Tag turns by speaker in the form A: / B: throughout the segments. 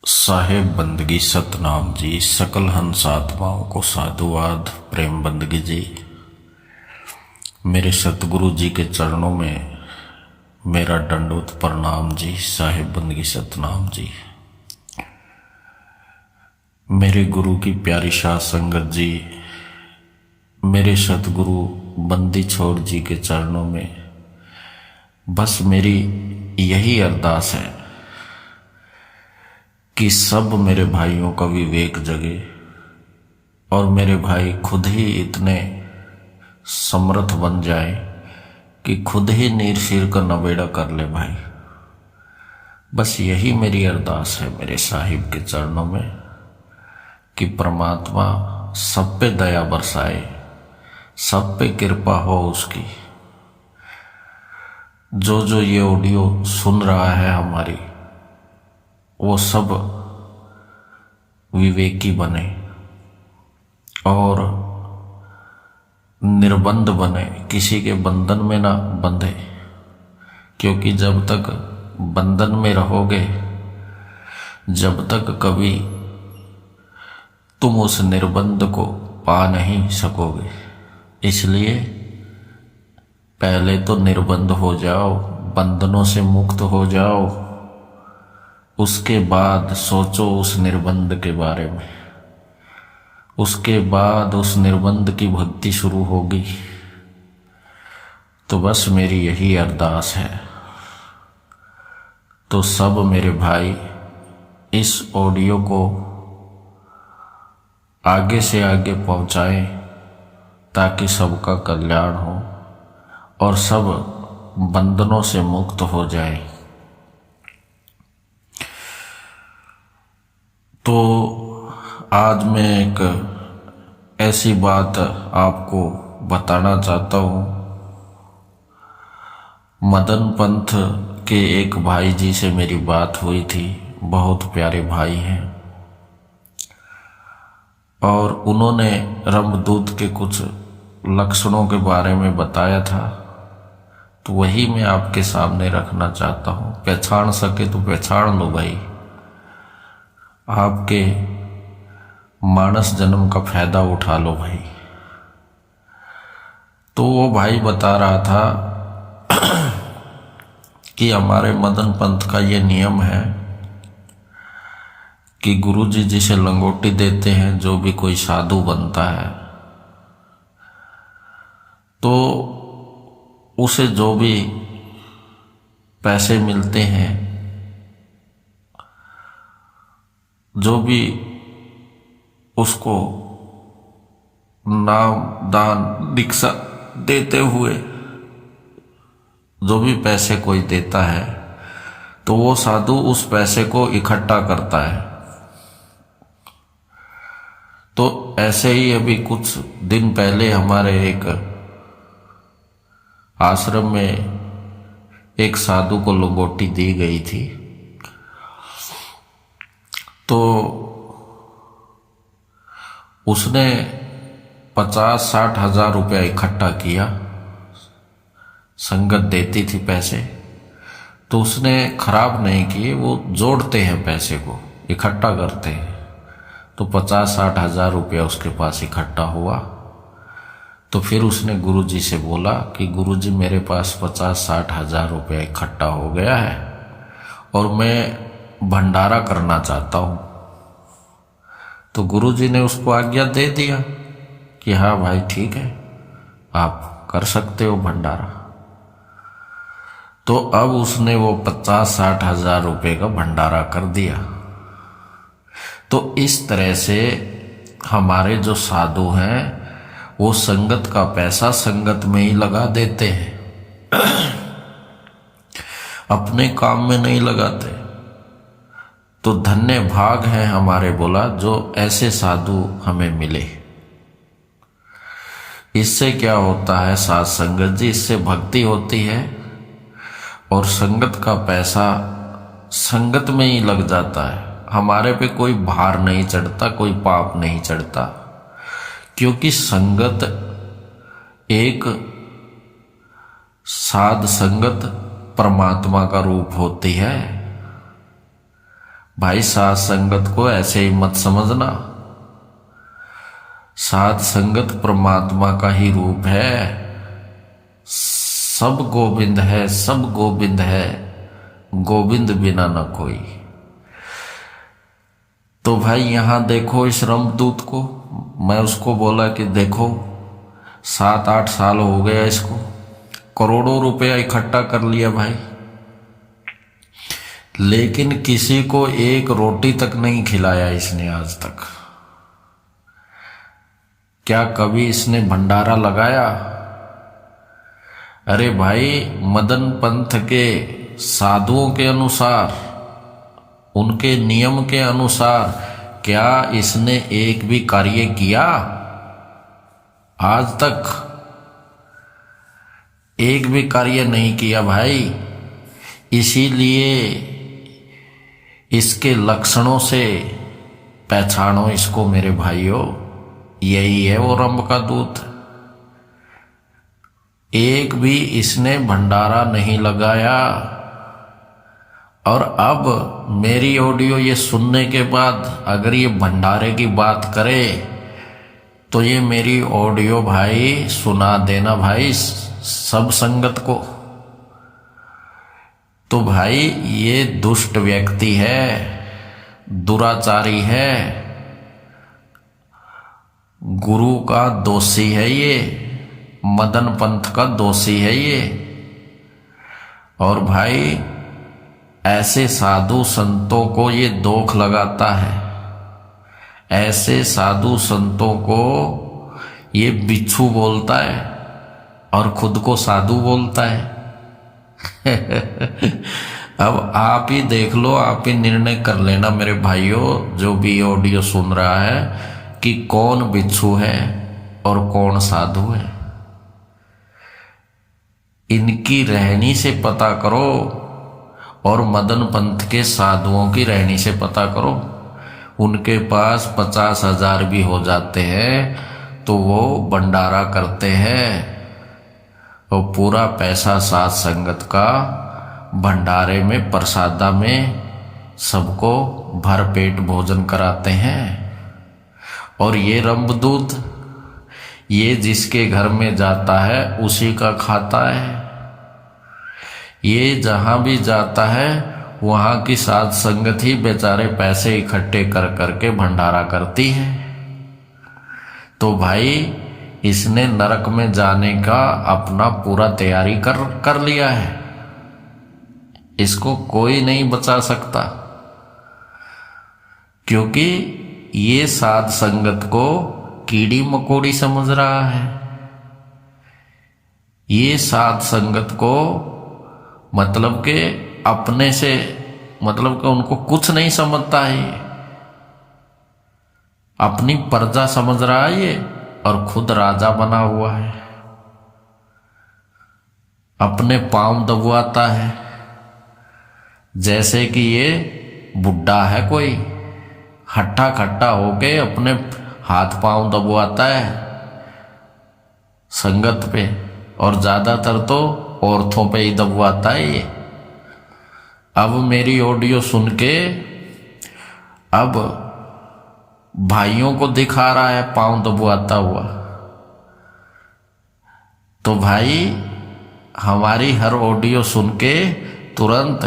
A: साहेब बंदगी सतनाम जी, सकल हंस आत्माओं को साधुवाद प्रेम बंदगी जी। मेरे सतगुरु जी के चरणों में मेरा दंडवत प्रणाम जी। साहेब बंदगी सतनाम जी। मेरे गुरु की प्यारी शाह संगत जी, मेरे सतगुरु बंदी छोड़ जी के चरणों में बस मेरी यही अरदास है कि सब मेरे भाइयों का विवेक जगे और मेरे भाई खुद ही इतने समर्थ बन जाए कि खुद ही नीर सिर का नबेड़ा कर ले भाई। बस यही मेरी अरदास है मेरे साहिब के चरणों में कि परमात्मा सब पे दया बरसाए, सब पे कृपा हो उसकी। जो ये ऑडियो सुन रहा है हमारी, वो सब विवेकी बने और निर्बंध बने, किसी के बंधन में ना बंधे। क्योंकि जब तक बंधन में रहोगे, जब तक कभी तुम उस निर्बंध को पा नहीं सकोगे। इसलिए पहले तो निर्बंध हो जाओ, बंधनों से मुक्त हो जाओ, उसके बाद सोचो उस निर्बंध के बारे में। उसके बाद उस निर्बंध की भक्ति शुरू होगी। तो बस मेरी यही अरदास है। तो सब मेरे भाई इस ऑडियो को आगे से आगे पहुंचाएं ताकि सबका कल्याण हो और सब बंधनों से मुक्त हो जाए। तो आज मैं एक ऐसी बात आपको बताना चाहता हूँ। मदन पंथ के एक भाई जी से मेरी बात हुई थी, बहुत प्यारे भाई हैं, और उन्होंने रमदूत के कुछ लक्षणों के बारे में बताया था। तो वही मैं आपके सामने रखना चाहता हूँ। पहचान सके तो पहचान लो भाई, आपके मानस जन्म का फायदा उठा लो भाई। तो वो भाई बता रहा था कि हमारे मदन पंथ का ये नियम है कि गुरुजी जिसे लंगोटी देते हैं, जो भी कोई साधु बनता है, तो उसे जो भी पैसे मिलते हैं, जो भी उसको नाम दान दीक्षा देते हुए जो भी पैसे कोई देता है, तो वो साधु उस पैसे को इकट्ठा करता है। तो ऐसे ही अभी कुछ दिन पहले हमारे एक आश्रम में एक साधु को लंगोटी दी गई थी। तो उसने 50-60 हजार रुपया इकट्ठा किया। संगत देती थी पैसे, तो उसने खराब नहीं किए, वो जोड़ते हैं पैसे को, इकट्ठा करते हैं। तो 50-60 हजार रुपया उसके पास इकट्ठा हुआ। तो फिर उसने गुरुजी से बोला कि गुरुजी मेरे पास 50-60 हजार रुपया इकट्ठा हो गया है और मैं भंडारा करना चाहता हूँ। तो गुरुजी ने उसको आज्ञा दे दिया कि हाँ भाई ठीक है, आप कर सकते हो भंडारा। तो अब उसने वो 50-60 हजार रुपये का भंडारा कर दिया। तो इस तरह से हमारे जो साधु हैं वो संगत का पैसा संगत में ही लगा देते हैं, अपने काम में नहीं लगाते। तो धन्य भाग है हमारे, बोला, जो ऐसे साधु हमें मिले। इससे क्या होता है साध संगत जी, इससे भक्ति होती है और संगत का पैसा संगत में ही लग जाता है। हमारे पे कोई भार नहीं चढ़ता, कोई पाप नहीं चढ़ता, क्योंकि संगत एक साध संगत परमात्मा का रूप होती है। भाई साध संगत को ऐसे ही मत समझना। साध संगत परमात्मा का ही रूप है। सब गोविंद है, सब गोविंद है, गोविंद बिना न कोई। तो भाई यहां देखो इस रमदूत को, मैं उसको बोला कि देखो 7-8 साल हो गया इसको, करोड़ों रुपया इकट्ठा कर लिया भाई, लेकिन किसी को एक रोटी तक नहीं खिलाया इसने आज तक। क्या कभी इसने भंडारा लगाया? अरे भाई मदन पंथ के साधुओं के अनुसार, उनके नियम के अनुसार क्या इसने एक भी कार्य किया? आज तक एक भी कार्य नहीं किया भाई। इसीलिए इसके लक्षणों से पहचानो इसको मेरे भाइयों, यही है वो रंभ का दूत। एक भी इसने भंडारा नहीं लगाया। और अब मेरी ऑडियो ये सुनने के बाद अगर ये भंडारे की बात करे तो ये मेरी ऑडियो भाई सुना देना भाई सब संगत को। तो भाई ये दुष्ट व्यक्ति है, दुराचारी है, गुरु का दोषी है, ये मदन पंथ का दोषी है ये। और भाई ऐसे साधु संतों को ये दोख लगाता है, ऐसे साधु संतों को ये बिच्छू बोलता है और खुद को साधु बोलता है। अब आप ही देख लो, आप ही निर्णय कर लेना मेरे भाइयों, जो भी ऑडियो सुन रहा है, कि कौन बिच्छू है और कौन साधु है। इनकी रहनी से पता करो और मदन पंथ के साधुओं की रहनी से पता करो। उनके पास 50,000 भी हो जाते हैं तो वो भंडारा करते हैं और पूरा पैसा साध संगत का भंडारे में, प्रसादा में सबको भरपेट भोजन कराते हैं। और ये रंभदूत, ये जिसके घर में जाता है उसी का खाता है। ये जहां भी जाता है वहां की साध संगत ही बेचारे पैसे इकट्ठे कर करके भंडारा करती है। तो भाई इसने नरक में जाने का अपना पूरा तैयारी कर लिया है। इसको कोई नहीं बचा सकता, क्योंकि ये साध संगत को कीड़ी मकोड़ी समझ रहा है। ये साध संगत को मतलब के अपने से, मतलब कि उनको कुछ नहीं समझता है, ये अपनी प्रजा समझ रहा है ये, और खुद राजा बना हुआ है। अपने पांव दबवाता है, जैसे कि ये बुढ़ा है कोई, हट्टा खट्टा होके अपने हाथ पांव दबवाता है संगत पे, और ज्यादातर तो औरतों पे ही दबवाता है ये। अब मेरी ऑडियो सुन के अब भाइयों को दिखा रहा है पांव दबवाता हुआ। तो भाई हमारी हर ऑडियो सुन के तुरंत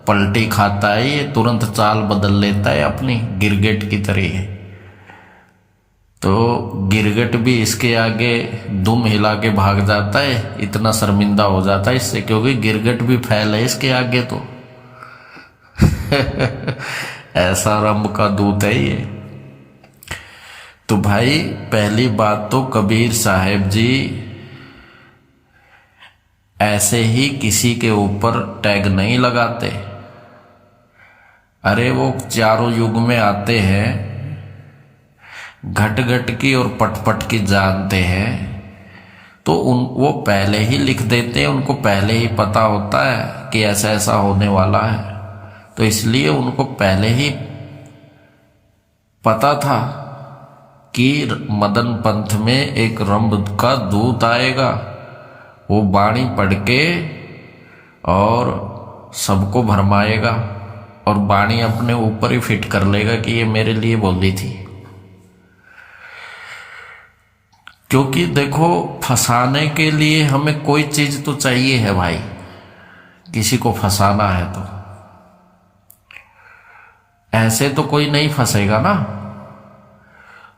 A: पलटी खाता है ये, तुरंत चाल बदल लेता है अपनी, गिरगिट की तरह है। तो गिरगिट भी इसके आगे दुम हिला के भाग जाता है, इतना शर्मिंदा हो जाता है इससे, क्योंकि गिरगिट भी फैल है इसके आगे। तो ऐसा रंभ का दूत है ये। तो भाई पहली बात तो कबीर साहेब जी ऐसे ही किसी के ऊपर टैग नहीं लगाते। अरे वो चारों युग में आते हैं, घट घट की और पट पट की जानते हैं, तो वो पहले ही लिख देते हैं, उनको पहले ही पता होता है कि ऐसा ऐसा होने वाला है। तो इसलिए उनको पहले ही पता था कि मदन पंथ में एक रंभ का दूत आएगा, वो बाणी पढ़ के और सबको भरमाएगा, और वाणी अपने ऊपर ही फिट कर लेगा कि ये मेरे लिए बोली थी। क्योंकि देखो, फंसाने के लिए हमें कोई चीज तो चाहिए है भाई। किसी को फंसाना है तो ऐसे तो कोई नहीं फंसेगा ना।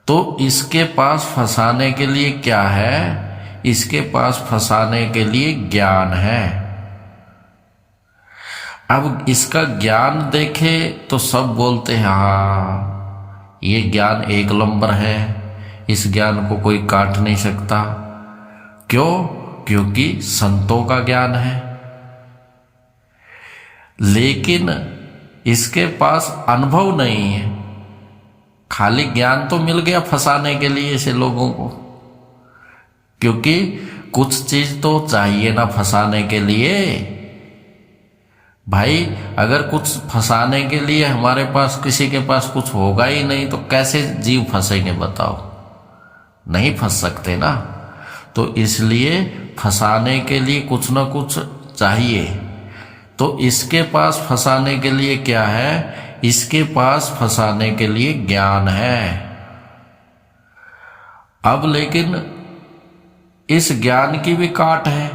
A: तो इसके पास फंसाने के लिए क्या है? इसके पास फंसाने के लिए ज्ञान है। अब इसका ज्ञान देखे तो सब बोलते हैं हाँ ये ज्ञान एक नंबर है, इस ज्ञान को कोई काट नहीं सकता। क्यों? क्योंकि संतों का ज्ञान है। लेकिन इसके पास अनुभव नहीं है। खाली ज्ञान तो मिल गया फंसाने के लिए ऐसे लोगों को, क्योंकि कुछ चीज तो चाहिए ना फंसाने के लिए। भाई अगर कुछ फंसाने के लिए हमारे पास किसी के पास कुछ होगा ही नहीं तो कैसे जीव फंसेंगे बताओ? नहीं फंस सकते ना। तो इसलिए फंसाने के लिए कुछ ना कुछ चाहिए। तो इसके पास फंसाने के लिए क्या है? इसके पास फंसाने के लिए ज्ञान है। अब लेकिन इस ज्ञान की भी काट है,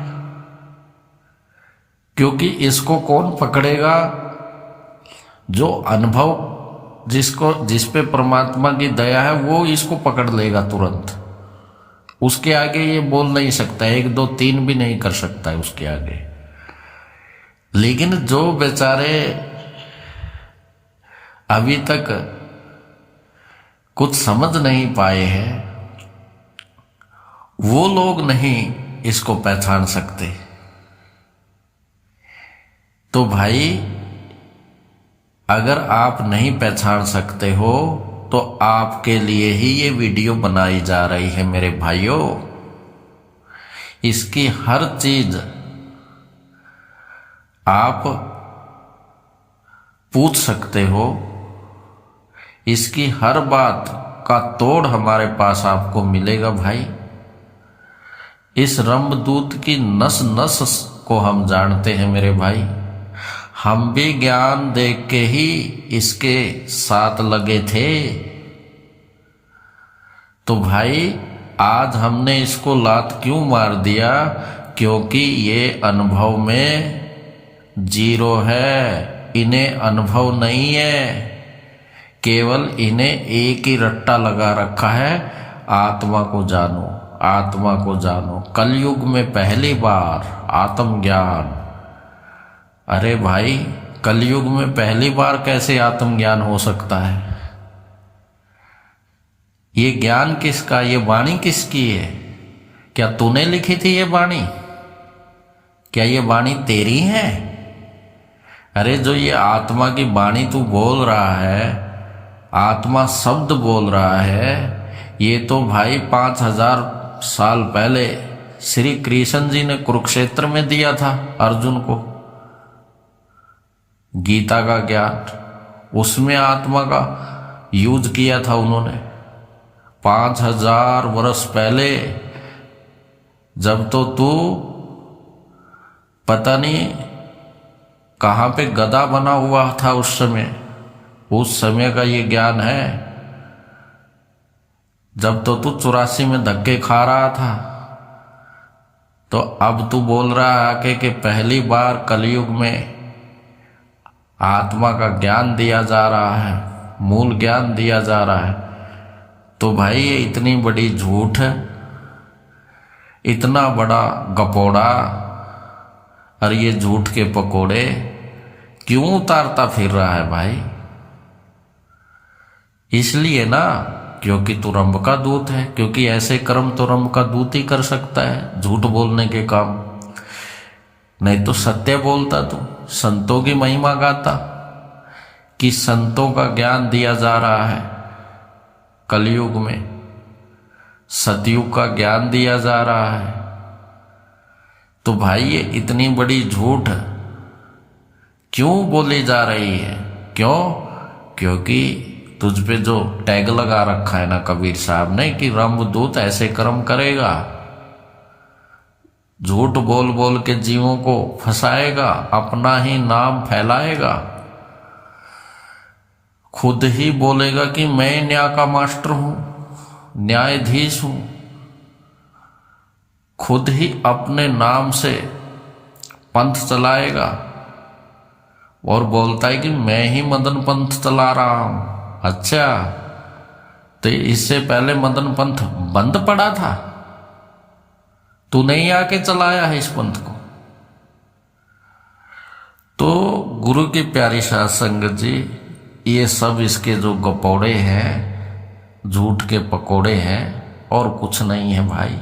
A: क्योंकि इसको कौन पकड़ेगा? जो अनुभव जिस पे परमात्मा की दया है वो इसको पकड़ लेगा तुरंत। उसके आगे ये बोल नहीं सकता, 1 2 3 भी नहीं कर सकता है उसके आगे। लेकिन जो बेचारे अभी तक कुछ समझ नहीं पाए हैं वो लोग नहीं इसको पहचान सकते। तो भाई अगर आप नहीं पहचान सकते हो तो आपके लिए ही ये वीडियो बनाई जा रही है मेरे भाइयों। इसकी हर चीज आप पूछ सकते हो। इसकी हर बात का तोड़ हमारे पास आपको मिलेगा भाई। इस रंभदूत की नस नस को हम जानते हैं मेरे भाई। हम भी ज्ञान देख के ही इसके साथ लगे थे। तो भाई आज हमने इसको लात क्यों मार दिया? क्योंकि ये अनुभव में जीरो है, इन्हें अनुभव नहीं है। केवल इन्हें एक ही रट्टा लगा रखा है, आत्मा को जानो, आत्मा को जानो। कलयुग में पहली बार आत्मज्ञान। अरे भाई कलयुग में पहली बार कैसे आत्मज्ञान हो सकता है? ये ज्ञान किसका? ये वाणी किसकी है? क्या तूने लिखी थी ये वाणी? क्या ये वाणी तेरी है? अरे जो ये आत्मा की वाणी तू बोल रहा है, आत्मा शब्द बोल रहा है, ये तो भाई 5000 साल पहले श्री कृष्ण जी ने कुरुक्षेत्र में दिया था अर्जुन को गीता का ज्ञान। उसमें आत्मा का यूज किया था उन्होंने 5000 वर्ष पहले। जब तो तू पता नहीं कहाँ पे गधा बना हुआ था उस समय का ये ज्ञान है। जब तो तू 84 में धक्के खा रहा था, तो अब तू बोल रहा है कि पहली बार कलयुग में आत्मा का ज्ञान दिया जा रहा है, मूल ज्ञान दिया जा रहा है। तो भाई ये इतनी बड़ी झूठ है, इतना बड़ा गपोड़ा, और ये झूठ के पकोड़े क्यों उतारता फिर रहा है भाई? इसलिए ना क्योंकि तू रंभ का दूत है। क्योंकि ऐसे कर्म तो रंभ का दूत ही कर सकता है, झूठ बोलने के काम। नहीं तो सत्य बोलता तू, संतों की महिमा गाता कि संतों का ज्ञान दिया जा रहा है कलयुग में, सतयुग का ज्ञान दिया जा रहा है। तो भाई ये इतनी बड़ी झूठ क्यों बोली जा रही है? क्यों? क्योंकि तुझ पे जो टैग लगा रखा है ना कबीर साहब ने कि रंभदूत ऐसे कर्म करेगा, झूठ बोल बोल के जीवों को फंसाएगा, अपना ही नाम फैलाएगा। खुद ही बोलेगा कि मैं न्याय का मास्टर हूं, न्यायाधीश हूं। खुद ही अपने नाम से पंथ चलाएगा और बोलता है कि मैं ही मदन पंथ चला रहा हूं। अच्छा, तो इससे पहले मदन पंथ बंद पड़ा था, तू नहीं आके चलाया है इस पंथ को। तो गुरु की प्यारी साध संगत जी, ये सब इसके जो गपौड़े हैं, झूठ के पकोड़े हैं, और कुछ नहीं है भाई।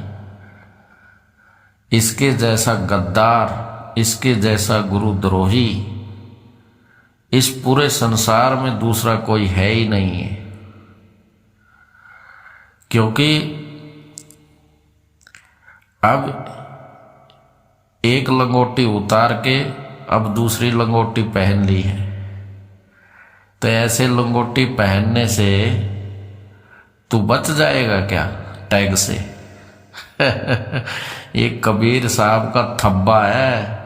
A: इसके जैसा गद्दार, इसके जैसा गुरुद्रोही इस पूरे संसार में दूसरा कोई है ही नहीं है। क्योंकि अब एक लंगोटी उतार के अब दूसरी लंगोटी पहन ली है, तो ऐसे लंगोटी पहनने से तू बच जाएगा क्या टैग से? ये कबीर साहब का थब्बा है,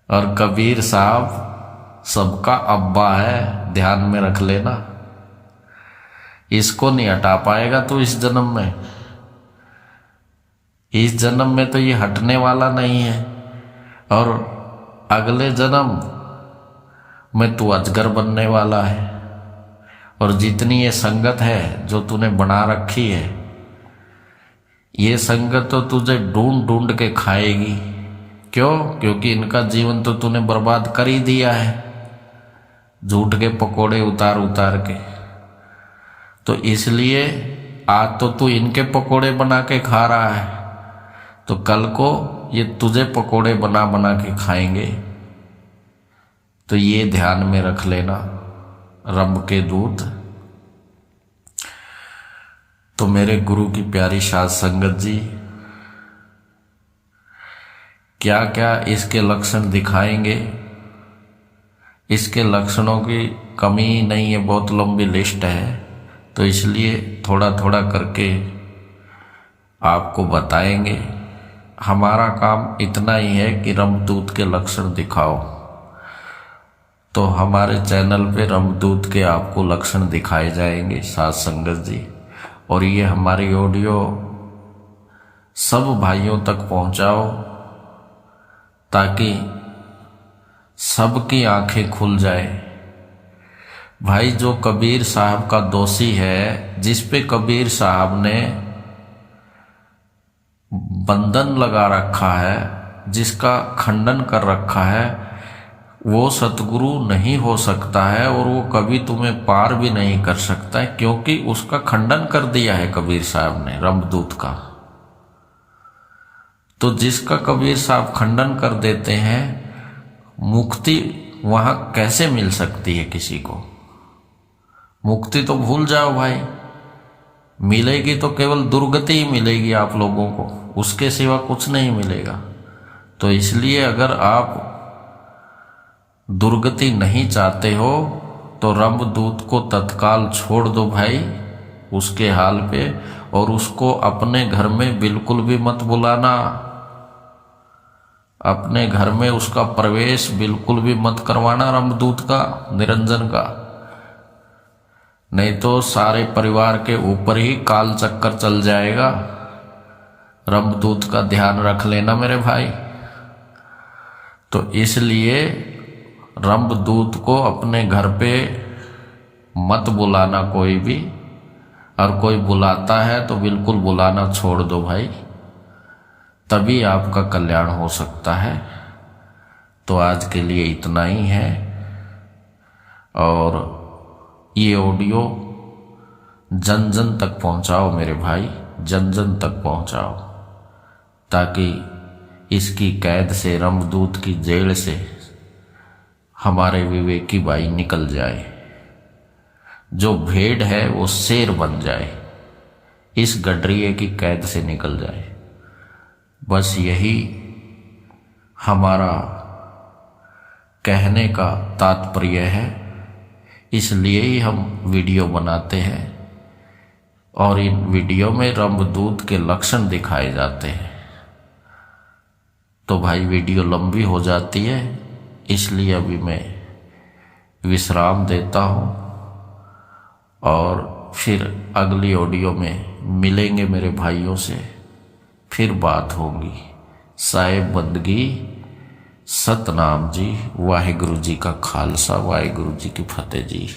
A: और कबीर साहब सबका अब्बा है, ध्यान में रख लेना। इसको नहीं हटा पाएगा तो इस जन्म में, इस जन्म में तो ये हटने वाला नहीं है, और अगले जन्म में तू अजगर बनने वाला है। और जितनी ये संगत है जो तूने बना रखी है, ये संगत तो तुझे ढूंढ ढूंढ के खाएगी। क्यों? क्योंकि इनका जीवन तो तूने बर्बाद कर ही दिया है, झूठ के पकोड़े उतार उतार के। तो इसलिए आज तो तू इनके पकोड़े बना के खा रहा है, तो कल को ये तुझे पकोड़े बना बना के खाएंगे। तो ये ध्यान में रख लेना रब के दूत। तो मेरे गुरु की प्यारी साध संगत जी, क्या क्या इसके लक्षण दिखाएंगे। इसके लक्षणों की कमी नहीं है, बहुत लंबी लिस्ट है, तो इसलिए थोड़ा थोड़ा करके आपको बताएंगे। हमारा काम इतना ही है कि रमदूत के लक्षण दिखाओ। तो हमारे चैनल पे रमदूत के आपको लक्षण दिखाए जाएंगे साध संगत जी। और ये हमारी ऑडियो सब भाइयों तक पहुंचाओ, ताकि सबकी आंखें खुल जाए। भाई, जो कबीर साहब का दोषी है, जिस पे कबीर साहब ने बंधन लगा रखा है, जिसका खंडन कर रखा है, वो सतगुरु नहीं हो सकता है, और वो कभी तुम्हें पार भी नहीं कर सकता है, क्योंकि उसका खंडन कर दिया है कबीर साहब ने, रमदूत का। तो जिसका कबीर साहब खंडन कर देते हैं, मुक्ति वहां कैसे मिल सकती है किसी को? मुक्ति तो भूल जाओ भाई, मिलेगी तो केवल दुर्गति ही मिलेगी आप लोगों को, उसके सिवा कुछ नहीं मिलेगा। तो इसलिए अगर आप दुर्गति नहीं चाहते हो तो रमदूत को तत्काल छोड़ दो भाई उसके हाल पे, और उसको अपने घर में बिल्कुल भी मत बुलाना। अपने घर में उसका प्रवेश बिल्कुल भी मत करवाना रमदूत का, निरंजन का, नहीं तो सारे परिवार के ऊपर ही काल चक्कर चल जाएगा। रमदूत का ध्यान रख लेना मेरे भाई। तो इसलिए रमदूत को अपने घर पे मत बुलाना कोई भी, और कोई बुलाता है तो बिल्कुल बुलाना छोड़ दो भाई, तभी आपका कल्याण हो सकता है। तो आज के लिए इतना ही है, और ये ऑडियो जन जन तक पहुंचाओ मेरे भाई, जन जन तक पहुंचाओ, ताकि इसकी कैद से, रमदूत की जेल से हमारे विवेकी भाई निकल जाए। जो भेड़ है वो शेर बन जाए, इस गडरिये की कैद से निकल जाए। बस यही हमारा कहने का तात्पर्य है। इसलिए ही हम वीडियो बनाते हैं, और इन वीडियो में रमदूत के लक्षण दिखाए जाते हैं। तो भाई वीडियो लंबी हो जाती है, इसलिए अभी मैं विश्राम देता हूँ और फिर अगली ऑडियो में मिलेंगे मेरे भाइयों से, फिर बात होगी। साहिब बंदगी सतनाम जी, वाहिगुरु जी का खालसा, वाहिगुरु जी की फतेह जी।